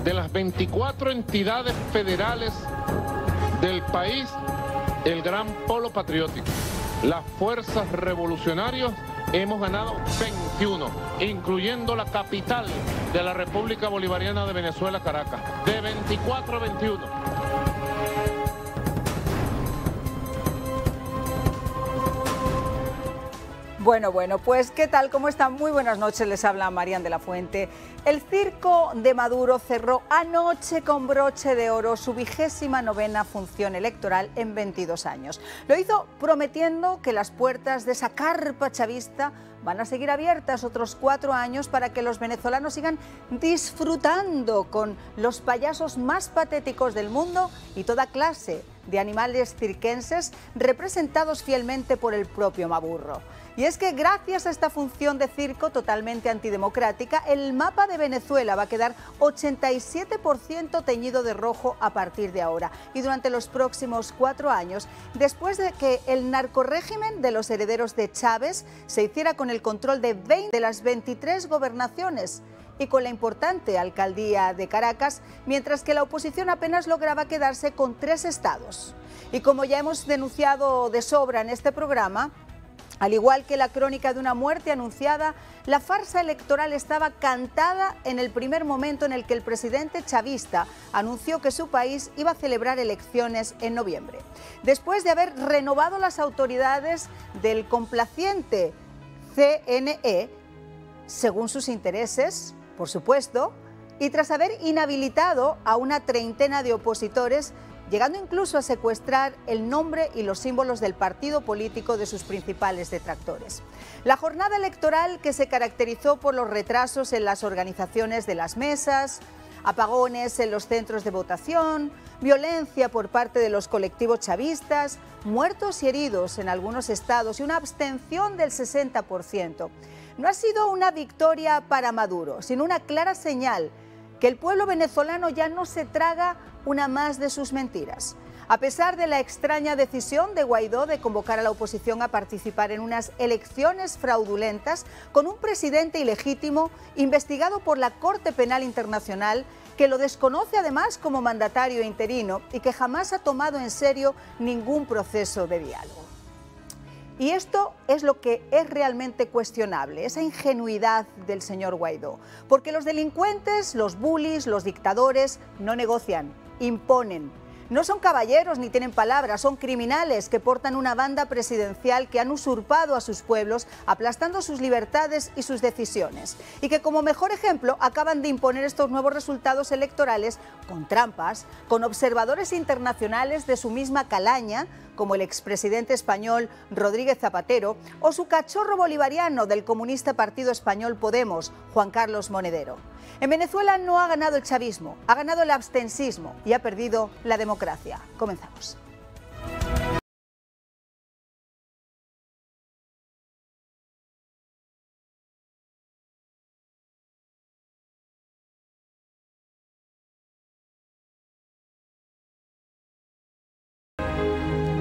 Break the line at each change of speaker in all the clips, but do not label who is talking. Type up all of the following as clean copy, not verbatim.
de las 24 entidades federales del país, el gran polo patriótico. Las fuerzas revolucionarias hemos ganado 21, incluyendo la capital de la República Bolivariana de Venezuela, Caracas, de 24 a 21.
Bueno, pues ¿qué tal? ¿Cómo están? Muy buenas noches, les habla Marian de la Fuente. El circo de Maduro cerró anoche con broche de oro su 29ª función electoral en 22 años. Lo hizo prometiendo que las puertas de esa carpa chavista van a seguir abiertas otros 4 años para que los venezolanos sigan disfrutando con los payasos más patéticos del mundo y toda clase de animales circenses representados fielmente por el propio Maduro. Y es que gracias a esta función de circo totalmente antidemocrática, el mapa de Venezuela va a quedar 87% teñido de rojo a partir de ahora. Y durante los próximos 4 años, después de que el narcorrégimen de los herederos de Chávez se hiciera con el control de 20 de las 23 gobernaciones y con la importante alcaldía de Caracas, mientras que la oposición apenas lograba quedarse con 3 estados. Y como ya hemos denunciado de sobra en este programa, al igual que la crónica de una muerte anunciada, la farsa electoral estaba cantada en el primer momento en el que el presidente chavista anunció que su país iba a celebrar elecciones en noviembre. Después de haber renovado las autoridades del complaciente CNE, según sus intereses, por supuesto, y tras haber inhabilitado a una treintena de opositores, llegando incluso a secuestrar el nombre y los símbolos del partido político de sus principales detractores. La jornada electoral, que se caracterizó por los retrasos en las organizaciones de las mesas, apagones en los centros de votación, violencia por parte de los colectivos chavistas, muertos y heridos en algunos estados y una abstención del 60%, no ha sido una victoria para Maduro, sino una clara señal que el pueblo venezolano ya no se traga una más de sus mentiras. A pesar de la extraña decisión de Guaidó de convocar a la oposición a participar en unas elecciones fraudulentas con un presidente ilegítimo investigado por la Corte Penal Internacional, que lo desconoce además como mandatario interino y que jamás ha tomado en serio ningún proceso de diálogo. Y esto es lo que es realmente cuestionable, esa ingenuidad del señor Guaidó. Porque los delincuentes, los bullies, los dictadores no negocian, imponen. No son caballeros ni tienen palabras, son criminales que portan una banda presidencial que han usurpado a sus pueblos, aplastando sus libertades y sus decisiones. Y que como mejor ejemplo acaban de imponer estos nuevos resultados electorales con trampas, con observadores internacionales de su misma calaña, como el expresidente español Rodríguez Zapatero, o su cachorro bolivariano del comunista partido español Podemos, Juan Carlos Monedero. En Venezuela no ha ganado el chavismo, ha ganado el abstensismo y ha perdido la democracia. Comenzamos.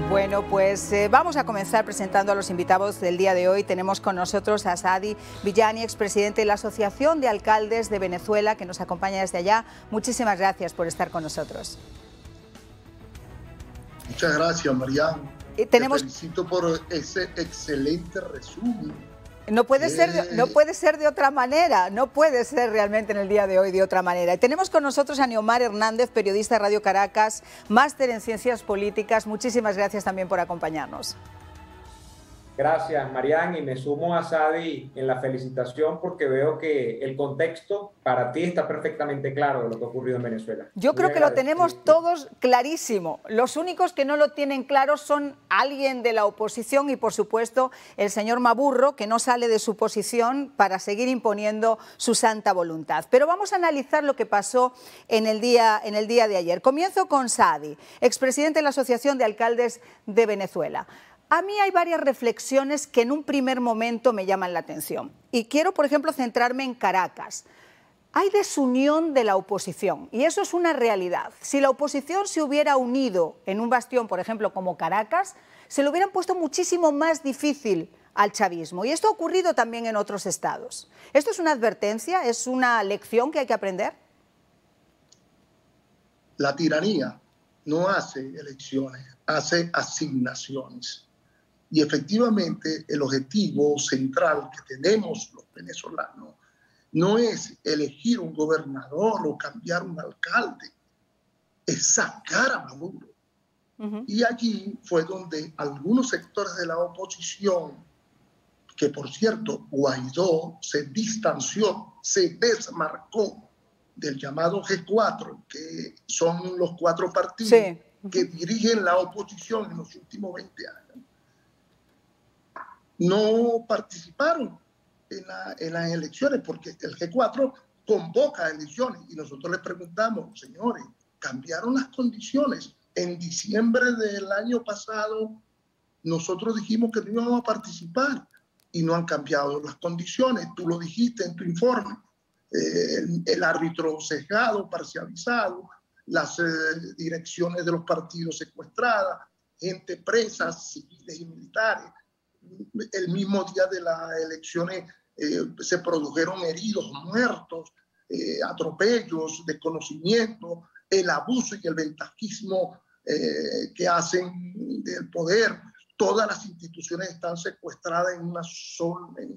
Bueno, pues vamos a comenzar presentando a los invitados del día de hoy. Tenemos con nosotros a Saadi Villani, expresidente de la Asociación de Alcaldes de Venezuela, que nos acompaña desde allá. Muchísimas gracias por estar con nosotros.
Muchas gracias, Marian. Te felicito por ese excelente resumen.
No puede ser de otra manera, no puede ser realmente en el día de hoy de otra manera. Y tenemos con nosotros a Neomar Hernández, periodista de Radio Caracas, máster en Ciencias Políticas. Muchísimas gracias también por acompañarnos.
Gracias, Marian, y me sumo a Saadi en la felicitación porque veo que el contexto para ti está perfectamente claro de lo que ha ocurrido en Venezuela.
Yo creo que lo tenemos todos clarísimo. Los únicos que no lo tienen claro son alguien de la oposición y, por supuesto, el señor Maduro, que no sale de su posición para seguir imponiendo su santa voluntad. Pero vamos a analizar lo que pasó en el día de ayer. Comienzo con Saadi, expresidente de la Asociación de Alcaldes de Venezuela. A mí hay varias reflexiones que en un primer momento me llaman la atención. Y quiero, por ejemplo, centrarme en Caracas. Hay desunión de la oposición y eso es una realidad. Si la oposición se hubiera unido en un bastión, por ejemplo, como Caracas, se lo hubieran puesto muchísimo más difícil al chavismo. Y esto ha ocurrido también en otros estados. ¿Esto es una advertencia? ¿Es una lección que hay que aprender?
La tiranía no hace elecciones, hace asignaciones. Y efectivamente el objetivo central que tenemos los venezolanos no es elegir un gobernador o cambiar un alcalde, es sacar a Maduro. Y allí fue donde algunos sectores de la oposición, que por cierto Guaidó se distanció, se desmarcó del llamado G4, que son los 4 partidos que dirigen la oposición en los últimos 20 años, no participaron en las elecciones, porque el G4 convoca elecciones y nosotros les preguntamos, señores, cambiaron las condiciones. En diciembre del año pasado nosotros dijimos que no íbamos a participar y no han cambiado las condiciones. Tú lo dijiste en tu informe. El árbitro sesgado, parcializado, las direcciones de los partidos secuestradas, gente presa, civiles y militares. El mismo día de las elecciones se produjeron heridos, muertos, atropellos, desconocimiento, el abuso y el ventajismo que hacen del poder. Todas las instituciones están secuestradas en un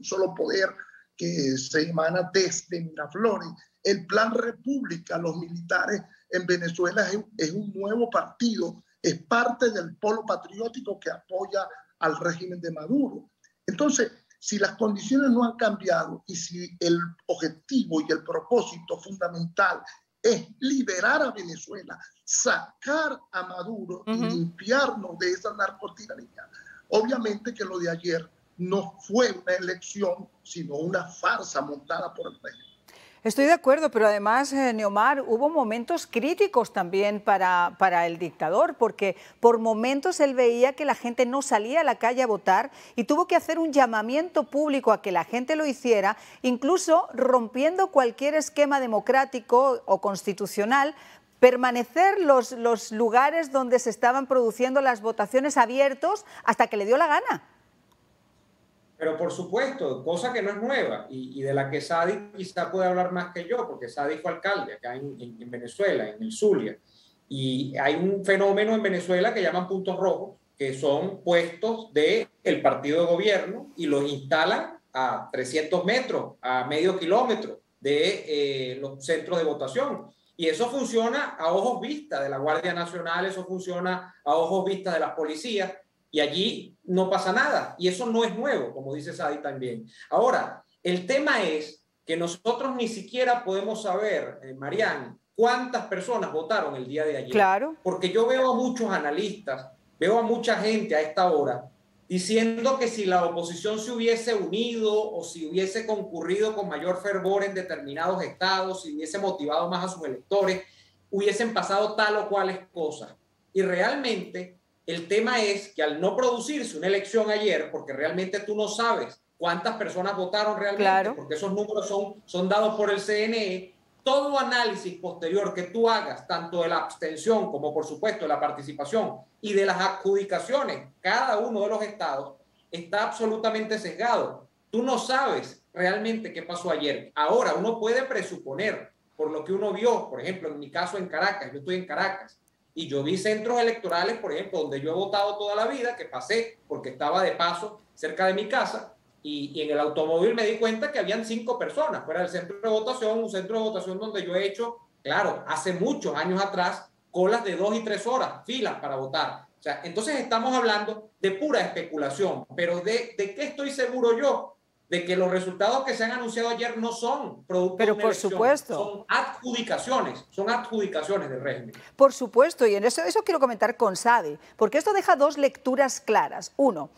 solo poder que se emana desde Miraflores. El Plan República, los militares en Venezuela es un nuevo partido, es parte del polo patriótico que apoya al régimen de Maduro. Entonces, si las condiciones no han cambiado y si el objetivo y el propósito fundamental es liberar a Venezuela, sacar a Maduro y limpiarnos de esa narcotiranía, obviamente que lo de ayer no fue una elección, sino una farsa montada por el régimen.
Estoy de acuerdo, pero además, Neomar, hubo momentos críticos también para el dictador, porque por momentos él veía que la gente no salía a la calle a votar y tuvo que hacer un llamamiento público a que la gente lo hiciera, incluso rompiendo cualquier esquema democrático o constitucional, permanecer los lugares donde se estaban produciendo las votaciones abiertos hasta que le dio la gana.
Pero por supuesto, cosa que no es nueva y de la que Sadi quizá puede hablar más que yo, porque Sadi fue alcalde acá en Venezuela, en el Zulia. Y hay un fenómeno en Venezuela que llaman puntos rojos, que son puestos del partido de gobierno y los instalan a 300 metros, a medio kilómetro de los centros de votación. Y eso funciona a ojos vistas de la Guardia Nacional, eso funciona a ojos vistas de las policías. Y allí no pasa nada. Y eso no es nuevo, como dice Sadi también. Ahora, el tema es que nosotros ni siquiera podemos saber, Marian, cuántas personas votaron el día de ayer.
Claro.
Porque yo veo a muchos analistas, veo a mucha gente a esta hora diciendo que si la oposición se hubiese unido o si hubiese concurrido con mayor fervor en determinados estados, si hubiese motivado más a sus electores, hubiesen pasado tal o cuales cosas. Y realmente el tema es que al no producirse una elección ayer, porque realmente tú no sabes cuántas personas votaron realmente, claro, porque esos números son dados por el CNE, todo análisis posterior que tú hagas, tanto de la abstención como por supuesto de la participación y de las adjudicaciones, cada uno de los estados, está absolutamente sesgado. Tú no sabes realmente qué pasó ayer. Ahora uno puede presuponer, por lo que uno vio, por ejemplo, en mi caso en Caracas, yo estoy en Caracas, y yo vi centros electorales, por ejemplo, donde yo he votado toda la vida, que pasé porque estaba de paso cerca de mi casa, y en el automóvil me di cuenta que habían 5 personas fuera del centro de votación, un centro de votación donde yo he hecho, claro, hace muchos años atrás, colas de 2 y 3 horas, filas para votar. O sea, entonces estamos hablando de pura especulación, pero ¿de qué estoy seguro yo? De que los resultados que se han anunciado ayer no son producto de una elección, son adjudicaciones del régimen.
Por supuesto, y en eso quiero comentar con Sadi, porque esto deja 2 lecturas claras. Uno,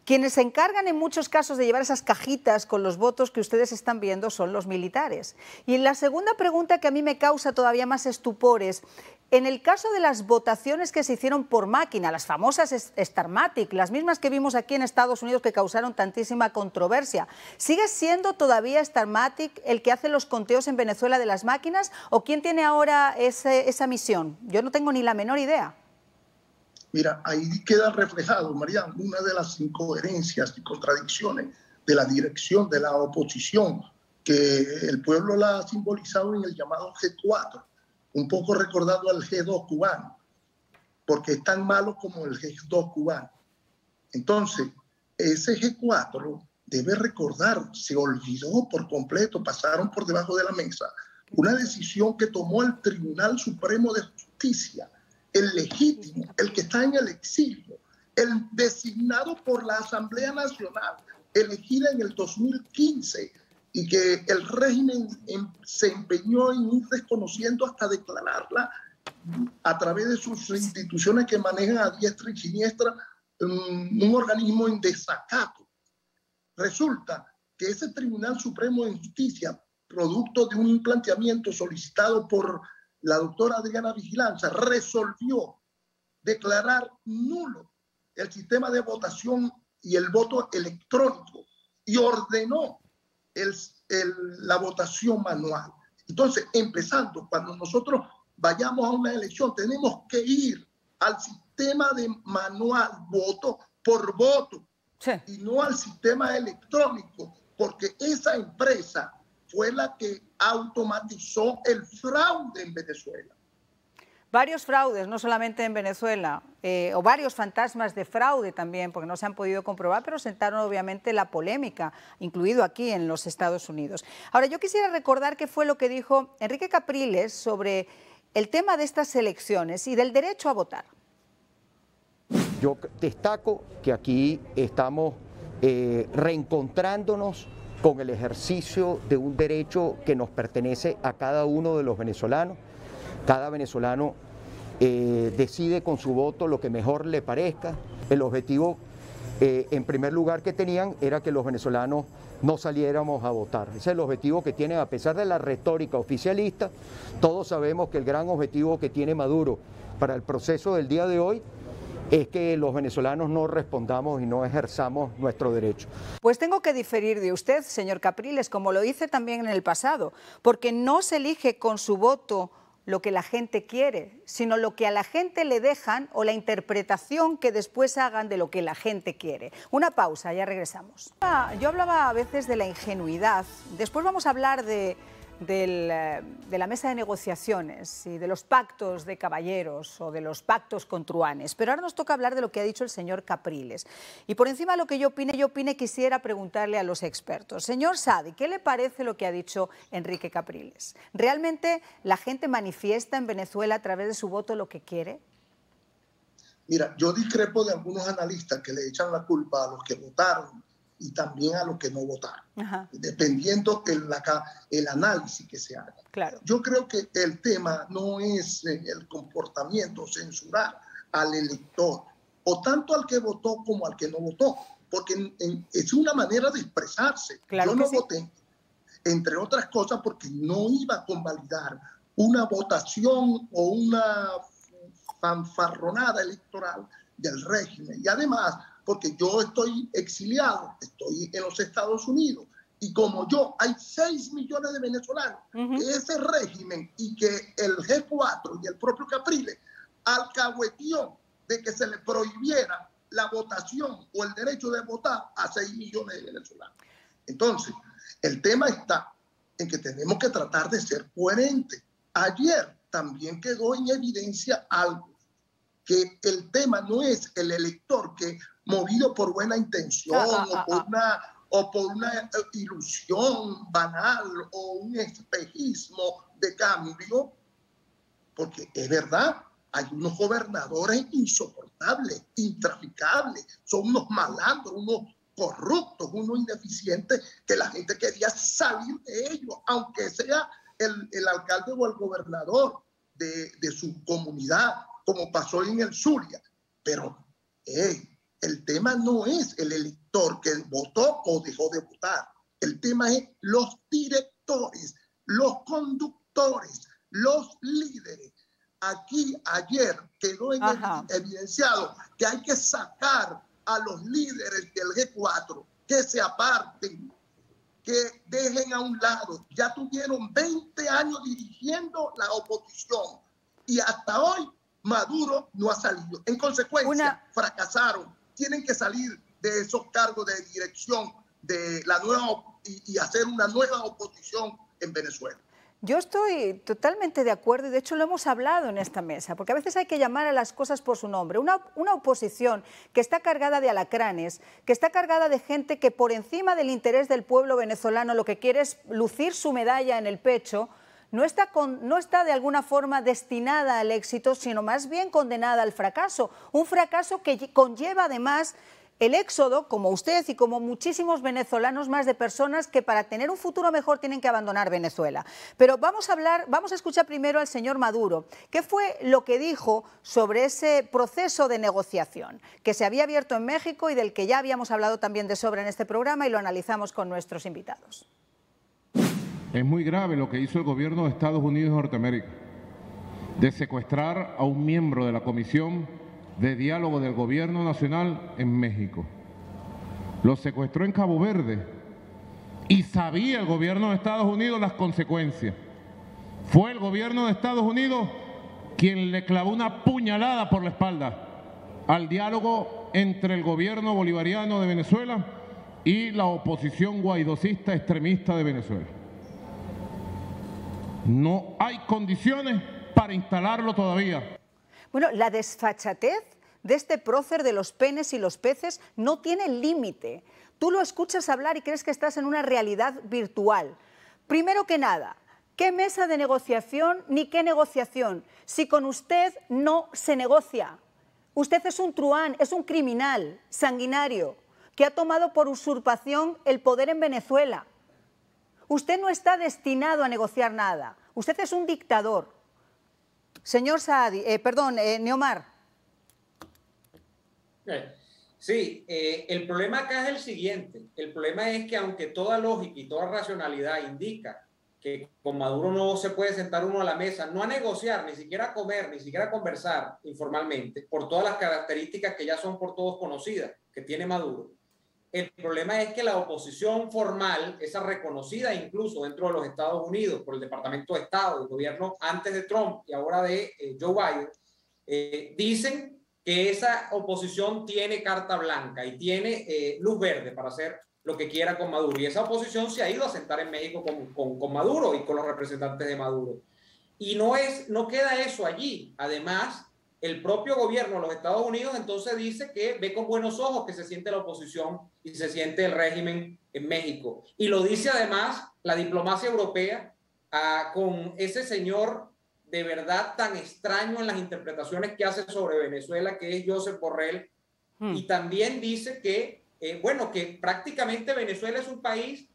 quienes se encargan en muchos casos de llevar esas cajitas con los votos que ustedes están viendo son los militares. Y la segunda pregunta que a mí me causa todavía más estupor es, en el caso de las votaciones que se hicieron por máquina, las famosas Starmatic, las mismas que vimos aquí en Estados Unidos que causaron tantísima controversia, ¿sigue siendo todavía Starmatic el que hace los conteos en Venezuela de las máquinas o quién tiene ahora esa misión? Yo no tengo ni la menor idea.
Mira, ahí queda reflejado, Marian, una de las incoherencias y contradicciones de la dirección de la oposición, que el pueblo la ha simbolizado en el llamado G4. un poco recordado al G2 cubano, porque es tan malo como el G2 cubano. Entonces, ese G4 debe recordar, se olvidó por completo, pasaron por debajo de la mesa, una decisión que tomó el Tribunal Supremo de Justicia, el legítimo, el que está en el exilio, el designado por la Asamblea Nacional, elegida en el 2015, y que el régimen se empeñó en ir desconociendo hasta declararla a través de sus instituciones que manejan a diestra y siniestra un organismo en desacato. Resulta que ese Tribunal Supremo de Justicia, producto de un planteamiento solicitado por la doctora Adriana Vigilanza, resolvió declarar nulo el sistema de votación y el voto electrónico y ordenó la votación manual. Entonces, empezando, cuando nosotros vayamos a una elección, tenemos que ir al sistema de manual, voto por voto, sí, y no al sistema electrónico, porque esa empresa fue la que automatizó el fraude en Venezuela.
Varios fraudes, no solamente en Venezuela, o varios fantasmas de fraude también, porque no se han podido comprobar, pero sentaron obviamente la polémica, incluido aquí en los Estados Unidos. Ahora, yo quisiera recordar qué fue lo que dijo Enrique Capriles sobre el tema de estas elecciones y del derecho a votar.
Yo destaco que aquí estamos reencontrándonos con el ejercicio de un derecho que nos pertenece a cada uno de los venezolanos. Cada venezolano decide con su voto lo que mejor le parezca. El objetivo, en primer lugar, que tenían era que los venezolanos no saliéramos a votar. Ese es el objetivo que tienen, a pesar de la retórica oficialista. Todos sabemos que el gran objetivo que tiene Maduro para el proceso del día de hoy es que los venezolanos no respondamos y no ejerzamos nuestro derecho.
Pues tengo que diferir de usted, señor Capriles, como lo hice también en el pasado, porque no se elige con su voto lo que la gente quiere, sino lo que a la gente le dejan o la interpretación que después hagan de lo que la gente quiere. Una pausa, ya regresamos. Yo hablaba a veces de la ingenuidad, después vamos a hablar de la mesa de negociaciones y de los pactos de caballeros o de los pactos con truhanes, pero ahora nos toca hablar de lo que ha dicho el señor Capriles. Y por encima de lo que yo opine, quisiera preguntarle a los expertos. Señor Saadi, ¿qué le parece lo que ha dicho Enrique Capriles? ¿Realmente la gente manifiesta en Venezuela a través de su voto lo que quiere?
Mira, yo discrepo de algunos analistas que le echan la culpa a los que votaron y también a los que no votaron, dependiendo el análisis que se haga.
Claro.
Yo creo que el tema no es el comportamiento, censurar al elector, o tanto al que votó como al que no votó, porque es una manera de expresarse.
Claro.
Yo no voté, entre otras cosas, porque no iba a convalidar una votación o una fanfarronada electoral del régimen. Y además, porque yo estoy exiliado, estoy en los Estados Unidos, y como yo, hay 6 millones de venezolanos, que ese régimen y que el G4 y el propio Capriles alcahueteó de que se le prohibiera la votación o el derecho de votar a 6 millones de venezolanos. Entonces, el tema está en que tenemos que tratar de ser coherentes. Ayer también quedó en evidencia algo, que el tema no es el elector que, movido por buena intención o por una ilusión banal o un espejismo de cambio, porque es verdad, hay unos gobernadores insoportables, intraficables, son unos malandros, unos corruptos, unos ineficientes, que la gente quería salir de ellos, aunque sea el alcalde o el gobernador de su comunidad, como pasó en el Zulia. Pero el tema no es el elector que votó o dejó de votar. El tema es los directores, los conductores, los líderes. Aquí ayer quedó evidenciado que hay que sacar a los líderes del G4, que se aparten, que dejen a un lado. Ya tuvieron 20 años dirigiendo la oposición y hasta hoy Maduro no ha salido. En consecuencia, fracasaron. Tienen que salir de esos cargos de dirección de la nueva y hacer una nueva oposición en Venezuela.
Yo estoy totalmente de acuerdo y de hecho lo hemos hablado en esta mesa, porque a veces hay que llamar a las cosas por su nombre. Una oposición que está cargada de alacranes, que está cargada de gente que por encima del interés del pueblo venezolano lo que quiere es lucir su medalla en el pecho, no está de alguna forma destinada al éxito, sino más bien condenada al fracaso. Un fracaso que conlleva además el éxodo, como usted y como muchísimos venezolanos más, de personas que para tener un futuro mejor tienen que abandonar Venezuela. Pero vamos a escuchar primero al señor Maduro. ¿Qué fue lo que dijo sobre ese proceso de negociación que se había abierto en México y del que ya habíamos hablado también de sobra en este programa y lo analizamos con nuestros invitados?
Es muy grave lo que hizo el gobierno de Estados Unidos de Norteamérica, de secuestrar a un miembro de la Comisión de Diálogo del Gobierno Nacional en México. Lo secuestró en Cabo Verde y sabía el gobierno de Estados Unidos las consecuencias. Fue el gobierno de Estados Unidos quien le clavó una puñalada por la espalda al diálogo entre el gobierno bolivariano de Venezuela y la oposición guaidocista extremista de Venezuela. No hay condiciones para instalarlo todavía.
Bueno, la desfachatez de este prócer de los penes y los peces no tiene límite. Tú lo escuchas hablar y crees que estás en una realidad virtual. Primero que nada, ¿qué mesa de negociación ni qué negociación? Si con usted no se negocia. Usted es un truán, es un criminal sanguinario que ha tomado por usurpación el poder en Venezuela. Usted no está destinado a negociar nada. Usted es un dictador. Señor Saadi, Neomar.
Sí, el problema acá es el siguiente. El problema es que aunque toda lógica y toda racionalidad indica que con Maduro no se puede sentar uno a la mesa, no a negociar, ni siquiera a comer, ni siquiera a conversar informalmente, por todas las características que ya son por todos conocidas que tiene Maduro. El problema es que la oposición formal, esa reconocida incluso dentro de los Estados Unidos por el Departamento de Estado, el gobierno antes de Trump y ahora de Joe Biden, dicen que esa oposición tiene carta blanca y tiene luz verde para hacer lo que quiera con Maduro. Y esa oposición se ha ido a sentar en México con Maduro y con los representantes de Maduro. Y no queda eso allí. Además, el propio gobierno de los Estados Unidos entonces dice que ve con buenos ojos que se siente la oposición y se siente el régimen en México. Y lo dice además la diplomacia europea con ese señor de verdad tan extraño en las interpretaciones que hace sobre Venezuela, que es Josep Borrell. Y también dice que, que prácticamente Venezuela es un país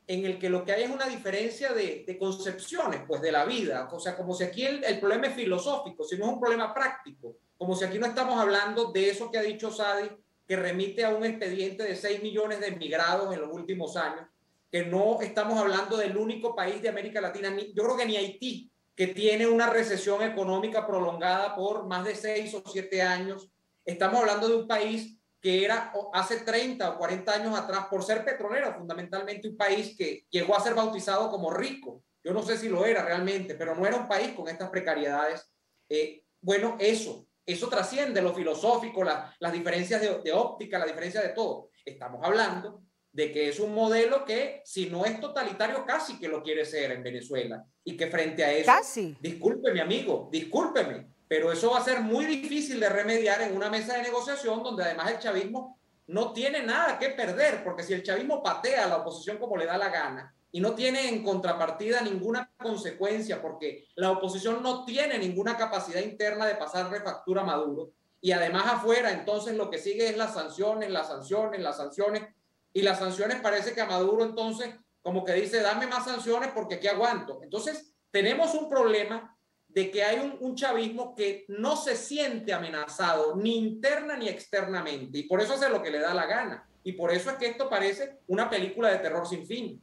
en el que lo que hay es una diferencia de concepciones, pues, de la vida. O sea, como si aquí el problema es filosófico, sino es un problema práctico. Como si aquí no estamos hablando de eso que ha dicho Saadi, que remite a un expediente de 6 millones de emigrados en los últimos años, que no estamos hablando del único país de América Latina, yo creo que ni Haití, que tiene una recesión económica prolongada por más de 6 o 7 años. Estamos hablando de un país que era hace 30 o 40 años atrás, por ser petrolero, fundamentalmente un país que llegó a ser bautizado como rico. Yo no sé si lo era realmente, pero no era un país con estas precariedades. Eso trasciende lo filosófico, las diferencias de óptica, la diferencia de todo. Estamos hablando de que es un modelo que, si no es totalitario, casi que lo quiere ser en Venezuela. Y que frente a eso,
casi.
Discúlpeme, amigo, discúlpeme, pero eso va a ser muy difícil de remediar en una mesa de negociación donde además el chavismo no tiene nada que perder, porque si el chavismo patea a la oposición como le da la gana y no tiene en contrapartida ninguna consecuencia, porque la oposición no tiene ninguna capacidad interna de pasarle factura a Maduro, y además afuera entonces lo que sigue es las sanciones, y las sanciones parece que a Maduro entonces como que dice, dame más sanciones porque aquí aguanto. Entonces tenemos un problema de que hay un chavismo que no se siente amenazado ni interna ni externamente, y por eso hace lo que le da la gana, y por eso es que esto parece una película de terror sin fin.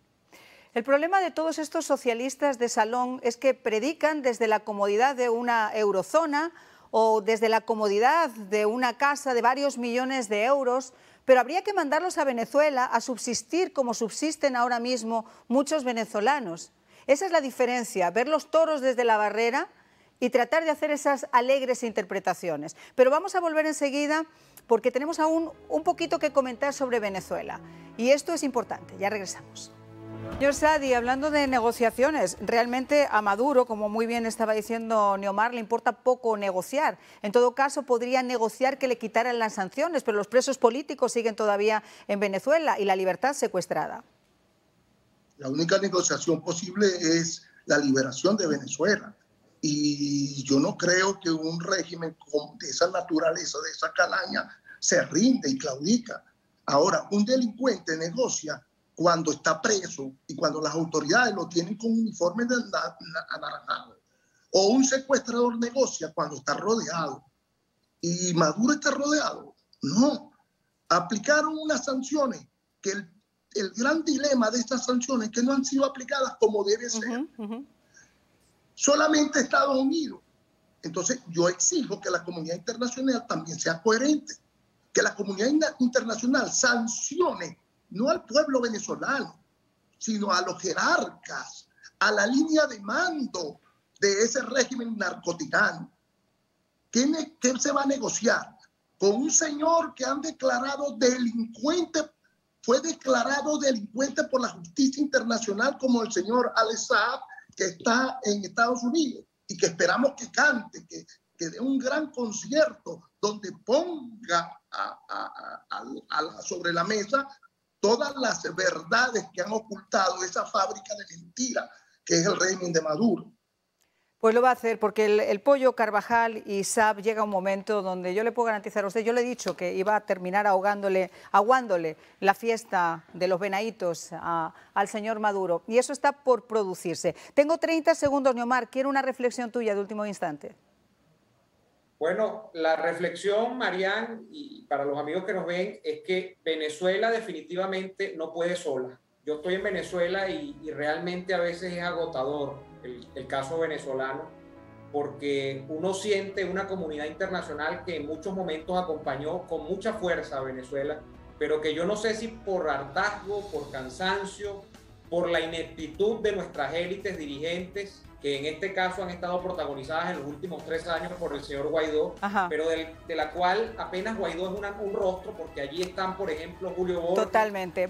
El problema de todos estos socialistas de salón es que predican desde la comodidad de una eurozona o desde la comodidad de una casa de varios millones de euros, pero habría que mandarlos a Venezuela a subsistir como subsisten ahora mismo muchos venezolanos. Esa es la diferencia, ver los toros desde la barrera y tratar de hacer esas alegres interpretaciones. Pero vamos a volver enseguida porque tenemos aún un poquito que comentar sobre Venezuela. Y esto es importante, ya regresamos. Señor Saadi, hablando de negociaciones, realmente a Maduro, como muy bien estaba diciendo Neomar, le importa poco negociar. En todo caso, podría negociar que le quitaran las sanciones, pero los presos políticos siguen todavía en Venezuela y la libertad secuestrada.
La única negociación posible es la liberación de Venezuela. Y yo no creo que un régimen de esa naturaleza, de esa calaña, se rinde y claudica. Ahora, un delincuente negocia cuando está preso y cuando las autoridades lo tienen con uniforme anaranjado. O un secuestrador negocia cuando está rodeado. ¿Y Maduro está rodeado? No. Aplicaron unas sanciones que el gran dilema de estas sanciones es que no han sido aplicadas como debe ser. Solamente Estados Unidos. Entonces yo exijo que la comunidad internacional también sea coherente, que la comunidad internacional sancione no al pueblo venezolano, sino a los jerarcas, a la línea de mando de ese régimen narcoticano. ¿Qué se va a negociar? Con un señor que han declarado delincuente, fue declarado delincuente por la justicia internacional, como el señor Alex Saab, que está en Estados Unidos y que esperamos que cante, que dé un gran concierto donde ponga sobre la mesa todas las verdades que han ocultado esa fábrica de mentiras que es el régimen de Maduro.
Pues lo va a hacer porque el Pollo, Carvajal y Saab llega un momento donde yo le puedo garantizar a usted, yo le he dicho que iba a terminar aguándole la fiesta de los venaditos al señor Maduro y eso está por producirse. Tengo 30 segundos, Neomar, quiero una reflexión tuya de último instante.
Bueno, la reflexión, Marian, y para los amigos que nos ven, es que Venezuela definitivamente no puede sola. Yo estoy en Venezuela y realmente a veces es agotador el caso venezolano, porque uno siente una comunidad internacional que en muchos momentos acompañó con mucha fuerza a Venezuela, pero que yo no sé si por hartazgo, por cansancio, por la ineptitud de nuestras élites dirigentes, que en este caso han estado protagonizadas en los últimos 3 años por el señor Guaidó, pero de la cual apenas Guaidó es un rostro, porque allí están, por ejemplo, Julio Borges.
Totalmente.